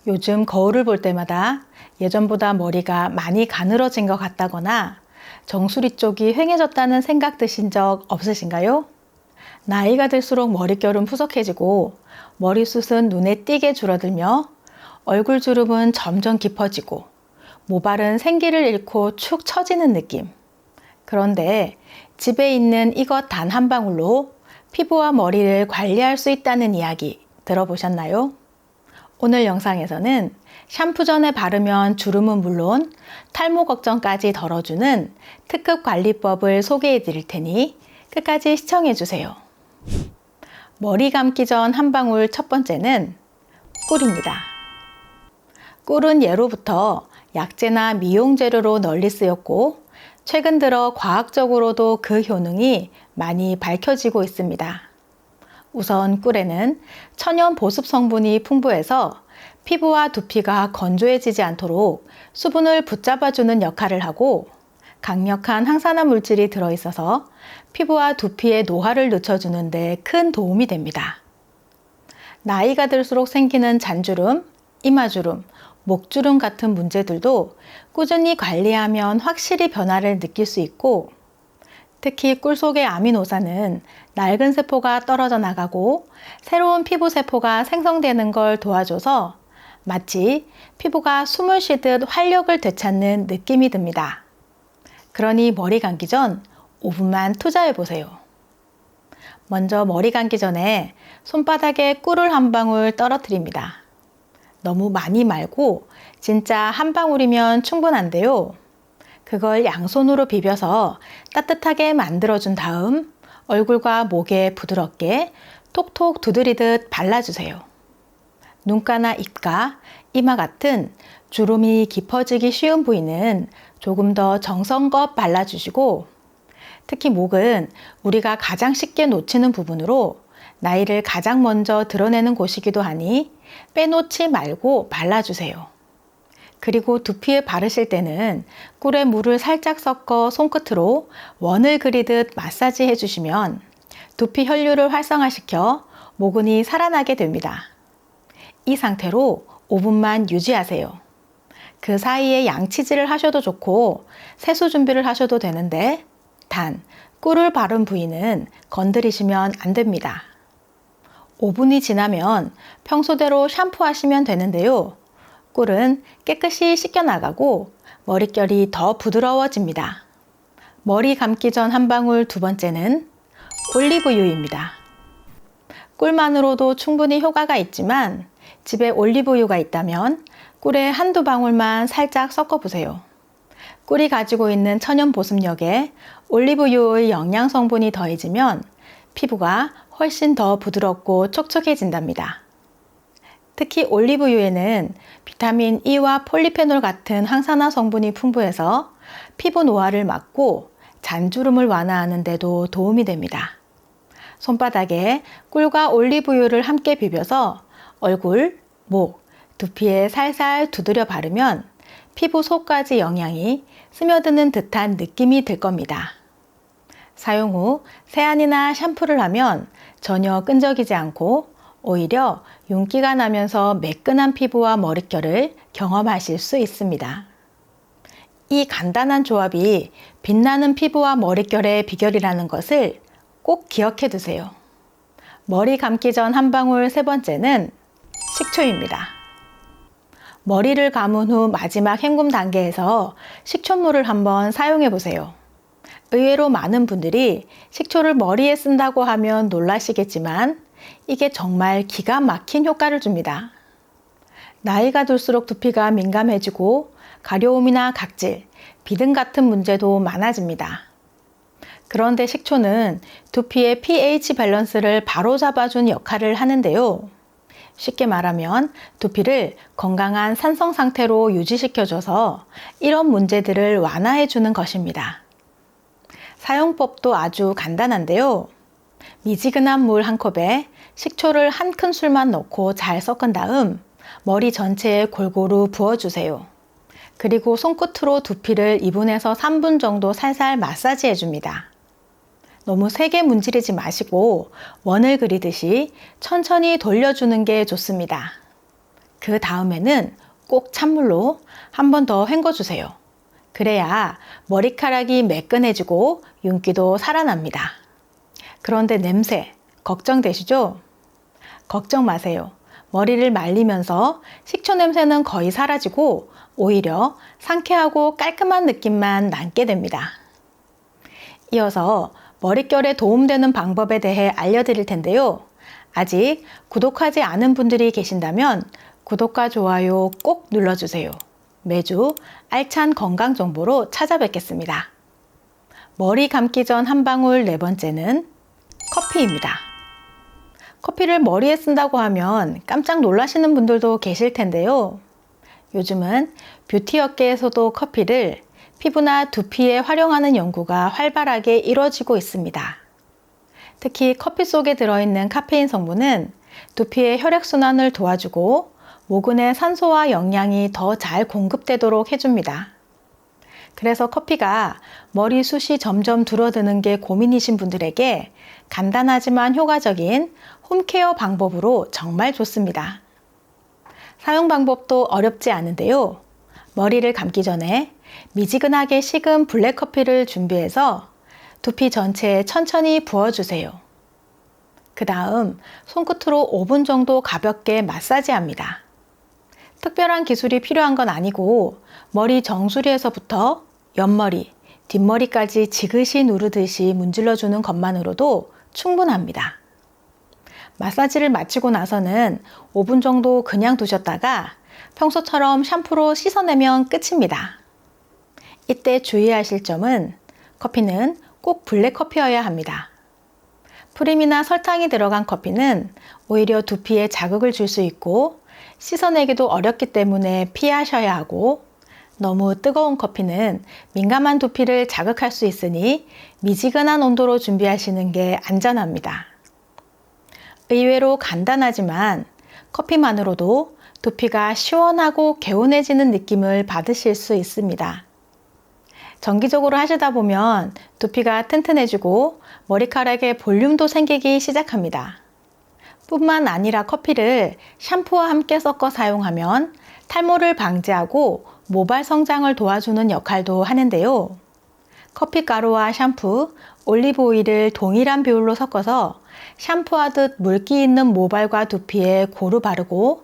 요즘 거울을 볼 때마다 예전보다 머리가 많이 가늘어진 것 같다거나 정수리 쪽이 휑해졌다는 생각 드신 적 없으신가요? 나이가 들수록 머릿결은 푸석해지고 머리숱은 눈에 띄게 줄어들며 얼굴 주름은 점점 깊어지고 모발은 생기를 잃고 축 처지는 느낌. 그런데 집에 있는 이것 단 한 방울로 피부와 머리를 관리할 수 있다는 이야기 들어보셨나요? 오늘 영상에서는 샴푸 전에 바르면 주름은 물론 탈모 걱정까지 덜어주는 특급 관리법을 소개해 드릴 테니 끝까지 시청해 주세요. 머리 감기 전 한 방울 첫 번째는 꿀입니다. 꿀은 예로부터 약재나 미용 재료로 널리 쓰였고 최근 들어 과학적으로도 그 효능이 많이 밝혀지고 있습니다. 우선 꿀에는 천연 보습 성분이 풍부해서 피부와 두피가 건조해지지 않도록 수분을 붙잡아주는 역할을 하고 강력한 항산화 물질이 들어있어서 피부와 두피의 노화를 늦춰주는 데 큰 도움이 됩니다. 나이가 들수록 생기는 잔주름, 이마주름, 목주름 같은 문제들도 꾸준히 관리하면 확실히 변화를 느낄 수 있고 특히 꿀 속의 아미노산은 낡은 세포가 떨어져 나가고 새로운 피부 세포가 생성되는 걸 도와줘서 마치 피부가 숨을 쉬듯 활력을 되찾는 느낌이 듭니다. 그러니 머리 감기 전 5분만 투자해 보세요. 먼저 머리 감기 전에 손바닥에 꿀을 한 방울 떨어뜨립니다. 너무 많이 말고 진짜 한 방울이면 충분한데요. 그걸 양손으로 비벼서 따뜻하게 만들어준 다음 얼굴과 목에 부드럽게 톡톡 두드리듯 발라주세요. 눈가나 입가, 이마 같은 주름이 깊어지기 쉬운 부위는 조금 더 정성껏 발라주시고 특히 목은 우리가 가장 쉽게 놓치는 부분으로 나이를 가장 먼저 드러내는 곳이기도 하니 빼놓지 말고 발라주세요. 그리고 두피에 바르실 때는 꿀에 물을 살짝 섞어 손끝으로 원을 그리듯 마사지 해주시면 두피 혈류를 활성화시켜 모근이 살아나게 됩니다. 이 상태로 5분만 유지하세요. 그 사이에 양치질을 하셔도 좋고 세수 준비를 하셔도 되는데 단 꿀을 바른 부위는 건드리시면 안 됩니다. 5분이 지나면 평소대로 샴푸하시면 되는데요. 꿀은 깨끗이 씻겨나가고 머릿결이 더 부드러워집니다. 머리 감기 전 한 방울 두 번째는 올리브유입니다. 꿀만으로도 충분히 효과가 있지만 집에 올리브유가 있다면 꿀에 한두 방울만 살짝 섞어보세요. 꿀이 가지고 있는 천연 보습력에 올리브유의 영양 성분이 더해지면 피부가 훨씬 더 부드럽고 촉촉해진답니다. 특히 올리브유에는 비타민 E와 폴리페놀 같은 항산화 성분이 풍부해서 피부 노화를 막고 잔주름을 완화하는 데도 도움이 됩니다. 손바닥에 꿀과 올리브유를 함께 비벼서 얼굴, 목, 두피에 살살 두드려 바르면 피부 속까지 영양이 스며드는 듯한 느낌이 들 겁니다. 사용 후 세안이나 샴푸를 하면 전혀 끈적이지 않고 오히려 윤기가 나면서 매끈한 피부와 머릿결을 경험하실 수 있습니다. 이 간단한 조합이 빛나는 피부와 머릿결의 비결이라는 것을 꼭 기억해 두세요. 머리 감기 전 한 방울 세 번째는 식초입니다. 머리를 감은 후 마지막 헹굼 단계에서 식초물을 한번 사용해 보세요. 의외로 많은 분들이 식초를 머리에 쓴다고 하면 놀라시겠지만 이게 정말 기가 막힌 효과를 줍니다. 나이가 들수록 두피가 민감해지고 가려움이나 각질, 비등 같은 문제도 많아집니다. 그런데 식초는 두피의 pH 밸런스를 바로잡아준 역할을 하는데요. 쉽게 말하면 두피를 건강한 산성 상태로 유지시켜줘서 이런 문제들을 완화해주는 것입니다. 사용법도 아주 간단한데요. 미지근한 물 한 컵에 식초를 한 큰술만 넣고 잘 섞은 다음 머리 전체에 골고루 부어주세요. 그리고 손끝으로 두피를 2분에서 3분 정도 살살 마사지 해줍니다. 너무 세게 문지르지 마시고 원을 그리듯이 천천히 돌려주는 게 좋습니다. 그 다음에는 꼭 찬물로 한 번 더 헹궈주세요. 그래야 머리카락이 매끈해지고 윤기도 살아납니다. 그런데 냄새 걱정되시죠? 걱정 마세요. 머리를 말리면서 식초 냄새는 거의 사라지고 오히려 상쾌하고 깔끔한 느낌만 남게 됩니다. 이어서 머릿결에 도움되는 방법에 대해 알려드릴 텐데요. 아직 구독하지 않은 분들이 계신다면 구독과 좋아요 꼭 눌러주세요. 매주 알찬 건강 정보로 찾아뵙겠습니다. 머리 감기 전 한 방울 네 번째는 커피입니다. 커피를 머리에 쓴다고 하면 깜짝 놀라시는 분들도 계실 텐데요. 요즘은 뷰티 업계에서도 커피를 피부나 두피에 활용하는 연구가 활발하게 이루어지고 있습니다. 특히 커피 속에 들어있는 카페인 성분은 두피의 혈액순환을 도와주고 모근의 산소와 영양이 더 잘 공급되도록 해줍니다. 그래서 커피가 머리숱이 점점 줄어드는 게 고민이신 분들에게 간단하지만 효과적인 홈케어 방법으로 정말 좋습니다. 사용 방법도 어렵지 않은데요. 머리를 감기 전에 미지근하게 식은 블랙커피를 준비해서 두피 전체에 천천히 부어주세요. 그 다음 손끝으로 5분 정도 가볍게 마사지합니다. 특별한 기술이 필요한 건 아니고 머리 정수리에서부터 옆머리, 뒷머리까지 지그시 누르듯이 문질러주는 것만으로도 충분합니다. 마사지를 마치고 나서는 5분 정도 그냥 두셨다가 평소처럼 샴푸로 씻어내면 끝입니다. 이때 주의하실 점은 커피는 꼭 블랙커피여야 합니다. 프림이나 설탕이 들어간 커피는 오히려 두피에 자극을 줄 수 있고 씻어내기도 어렵기 때문에 피하셔야 하고 너무 뜨거운 커피는 민감한 두피를 자극할 수 있으니 미지근한 온도로 준비하시는 게 안전합니다. 의외로 간단하지만 커피만으로도 두피가 시원하고 개운해지는 느낌을 받으실 수 있습니다. 정기적으로 하시다 보면 두피가 튼튼해지고 머리카락에 볼륨도 생기기 시작합니다. 뿐만 아니라 커피를 샴푸와 함께 섞어 사용하면 탈모를 방지하고 모발 성장을 도와주는 역할도 하는데요. 커피 가루와 샴푸, 올리브 오일을 동일한 비율로 섞어서 샴푸하듯 물기 있는 모발과 두피에 고루 바르고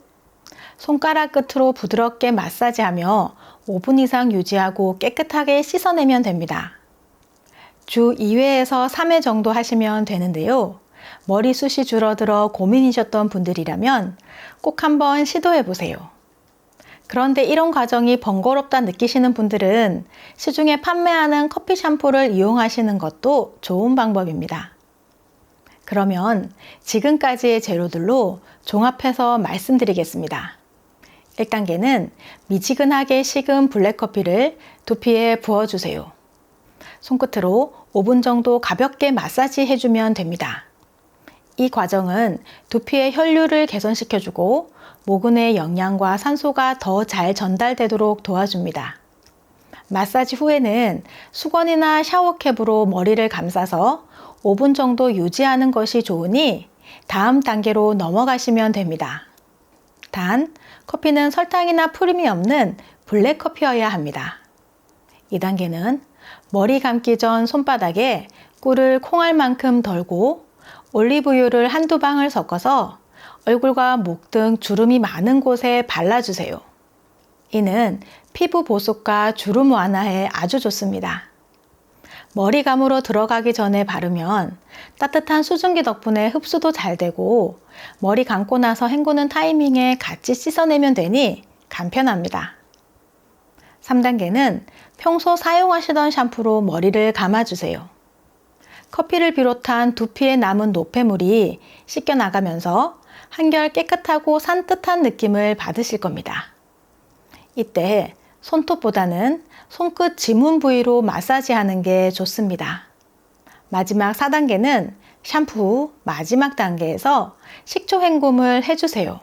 손가락 끝으로 부드럽게 마사지하며 5분 이상 유지하고 깨끗하게 씻어내면 됩니다. 주 2회에서 3회 정도 하시면 되는데요. 머리숱이 줄어들어 고민이셨던 분들이라면 꼭 한번 시도해 보세요. 그런데 이런 과정이 번거롭다 느끼시는 분들은 시중에 판매하는 커피 샴푸를 이용하시는 것도 좋은 방법입니다. 그러면 지금까지의 재료들로 종합해서 말씀드리겠습니다. 1단계는 미지근하게 식은 블랙커피를 두피에 부어주세요. 손끝으로 5분 정도 가볍게 마사지 해주면 됩니다. 이 과정은 두피의 혈류를 개선시켜주고 모근의 영양과 산소가 더 잘 전달되도록 도와줍니다. 마사지 후에는 수건이나 샤워캡으로 머리를 감싸서 5분 정도 유지하는 것이 좋으니 다음 단계로 넘어가시면 됩니다. 단, 커피는 설탕이나 프림이 없는 블랙커피여야 합니다. 2단계는 머리 감기 전 손바닥에 꿀을 콩알만큼 덜고 올리브유를 한두 방울 섞어서 얼굴과 목 등 주름이 많은 곳에 발라주세요. 이는 피부 보습과 주름 완화에 아주 좋습니다. 머리 감으로 들어가기 전에 바르면 따뜻한 수증기 덕분에 흡수도 잘 되고 머리 감고 나서 헹구는 타이밍에 같이 씻어내면 되니 간편합니다. 3단계는 평소 사용하시던 샴푸로 머리를 감아주세요. 커피를 비롯한 두피에 남은 노폐물이 씻겨나가면서 한결 깨끗하고 산뜻한 느낌을 받으실 겁니다. 이때 손톱보다는 손끝 지문 부위로 마사지하는 게 좋습니다. 마지막 4단계는 샴푸 후 마지막 단계에서 식초 헹굼을 해주세요.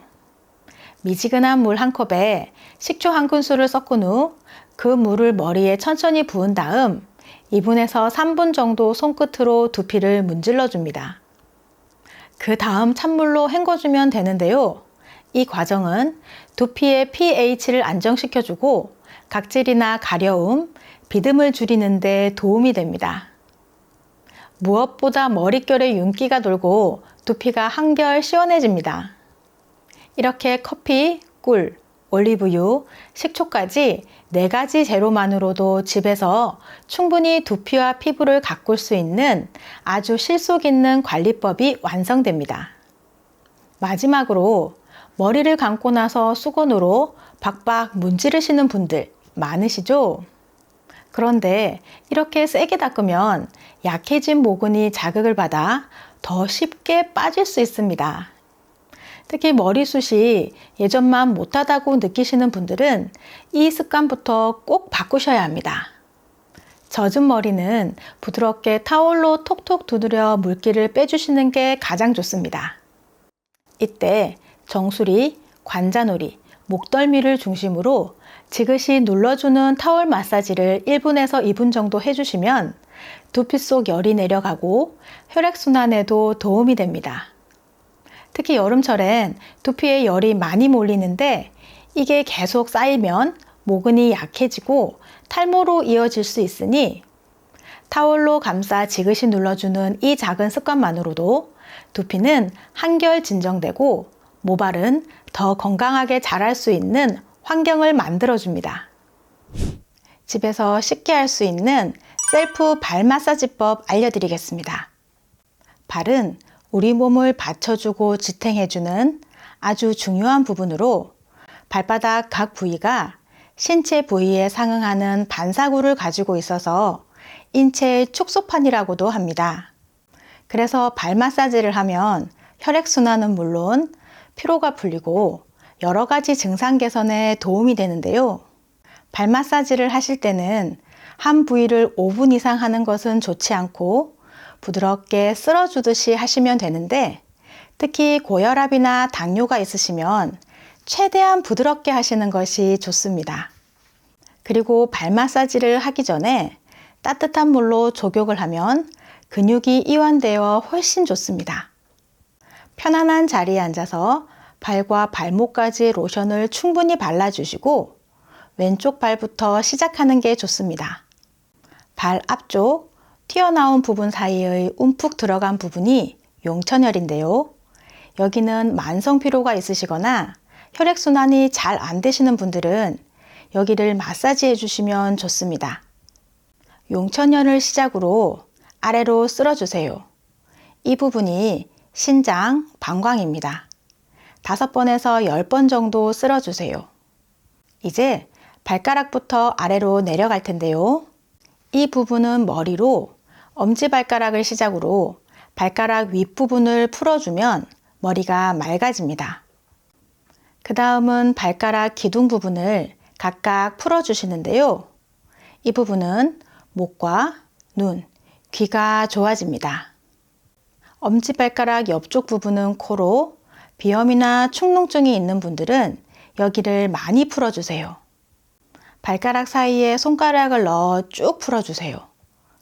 미지근한 물 한 컵에 식초 한 큰술을 섞은 후 그 물을 머리에 천천히 부은 다음 2분에서 3분 정도 손끝으로 두피를 문질러 줍니다. 그 다음 찬물로 헹궈주면 되는데요. 이 과정은 두피의 pH를 안정시켜주고 각질이나 가려움, 비듬을 줄이는 데 도움이 됩니다. 무엇보다 머릿결에 윤기가 돌고 두피가 한결 시원해집니다. 이렇게 커피, 꿀, 올리브유, 식초까지 4가지 재료만으로도 집에서 충분히 두피와 피부를 가꿀 수 있는 아주 실속 있는 관리법이 완성됩니다. 마지막으로 머리를 감고 나서 수건으로 박박 문지르시는 분들 많으시죠? 그런데 이렇게 세게 닦으면 약해진 모근이 자극을 받아 더 쉽게 빠질 수 있습니다. 특히 머리숱이 예전만 못하다고 느끼시는 분들은 이 습관부터 꼭 바꾸셔야 합니다. 젖은 머리는 부드럽게 타올로 톡톡 두드려 물기를 빼주시는 게 가장 좋습니다. 이때 정수리, 관자놀이, 목덜미를 중심으로 지그시 눌러주는 타월 마사지를 1분에서 2분 정도 해주시면 두피 속 열이 내려가고 혈액순환에도 도움이 됩니다. 특히 여름철엔 두피에 열이 많이 몰리는데 이게 계속 쌓이면 모근이 약해지고 탈모로 이어질 수 있으니 타월로 감싸 지그시 눌러주는 이 작은 습관만으로도 두피는 한결 진정되고 모발은 더 건강하게 자랄 수 있는 환경을 만들어줍니다. 집에서 쉽게 할 수 있는 셀프 발 마사지법 알려드리겠습니다. 발은 우리 몸을 받쳐주고 지탱해주는 아주 중요한 부분으로 발바닥 각 부위가 신체 부위에 상응하는 반사구를 가지고 있어서 인체의 축소판이라고도 합니다. 그래서 발 마사지를 하면 혈액순환은 물론 피로가 풀리고 여러 가지 증상 개선에 도움이 되는데요. 발 마사지를 하실 때는 한 부위를 5분 이상 하는 것은 좋지 않고 부드럽게 쓸어주듯이 하시면 되는데 특히 고혈압이나 당뇨가 있으시면 최대한 부드럽게 하시는 것이 좋습니다. 그리고 발 마사지를 하기 전에 따뜻한 물로 족욕을 하면 근육이 이완되어 훨씬 좋습니다. 편안한 자리에 앉아서 발과 발목까지 로션을 충분히 발라주시고 왼쪽 발부터 시작하는 게 좋습니다. 발 앞쪽 튀어나온 부분 사이의 움푹 들어간 부분이 용천혈인데요. 여기는 만성 피로가 있으시거나 혈액순환이 잘 안 되시는 분들은 여기를 마사지해 주시면 좋습니다. 용천혈을 시작으로 아래로 쓸어주세요. 이 부분이 신장, 방광입니다. 5번에서 10번 정도 쓸어주세요. 이제 발가락부터 아래로 내려갈 텐데요. 이 부분은 머리로 엄지발가락을 시작으로 발가락 윗부분을 풀어주면 머리가 맑아집니다. 그 다음은 발가락 기둥 부분을 각각 풀어주시는데요. 이 부분은 목과 눈, 귀가 좋아집니다. 엄지발가락 옆쪽 부분은 코로 비염이나 축농증이 있는 분들은 여기를 많이 풀어주세요. 발가락 사이에 손가락을 넣어 쭉 풀어주세요.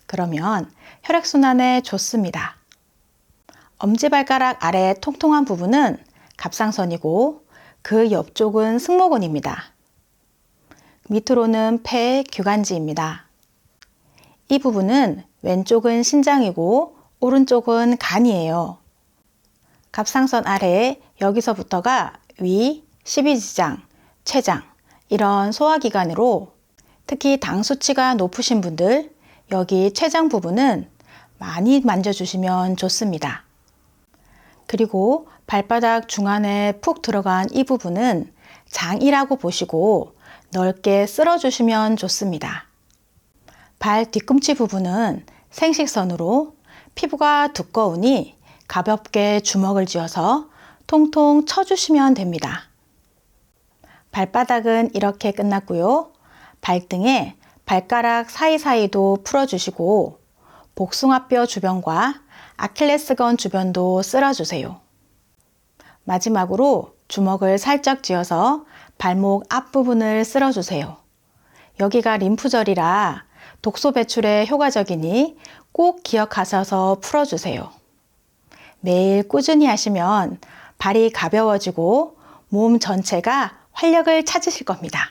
그러면 혈액순환에 좋습니다. 엄지발가락 아래 통통한 부분은 갑상선이고 그 옆쪽은 승모근입니다. 밑으로는 폐, 규간지입니다. 이 부분은 왼쪽은 신장이고 오른쪽은 간이에요. 갑상선 아래 여기서부터가 위, 십이지장, 췌장 이런 소화기관으로 특히 당 수치가 높으신 분들 여기 췌장 부분은 많이 만져주시면 좋습니다. 그리고 발바닥 중안에 푹 들어간 이 부분은 장이라고 보시고 넓게 쓸어주시면 좋습니다. 발 뒤꿈치 부분은 생식선으로 피부가 두꺼우니 가볍게 주먹을 쥐어서 통통 쳐주시면 됩니다. 발바닥은 이렇게 끝났고요. 발등에 발가락 사이사이도 풀어주시고 복숭아뼈 주변과 아킬레스건 주변도 쓸어주세요. 마지막으로 주먹을 살짝 쥐어서 발목 앞부분을 쓸어주세요. 여기가 림프절이라 독소 배출에 효과적이니 꼭 기억하셔서 풀어주세요. 매일 꾸준히 하시면 발이 가벼워지고 몸 전체가 활력을 찾으실 겁니다.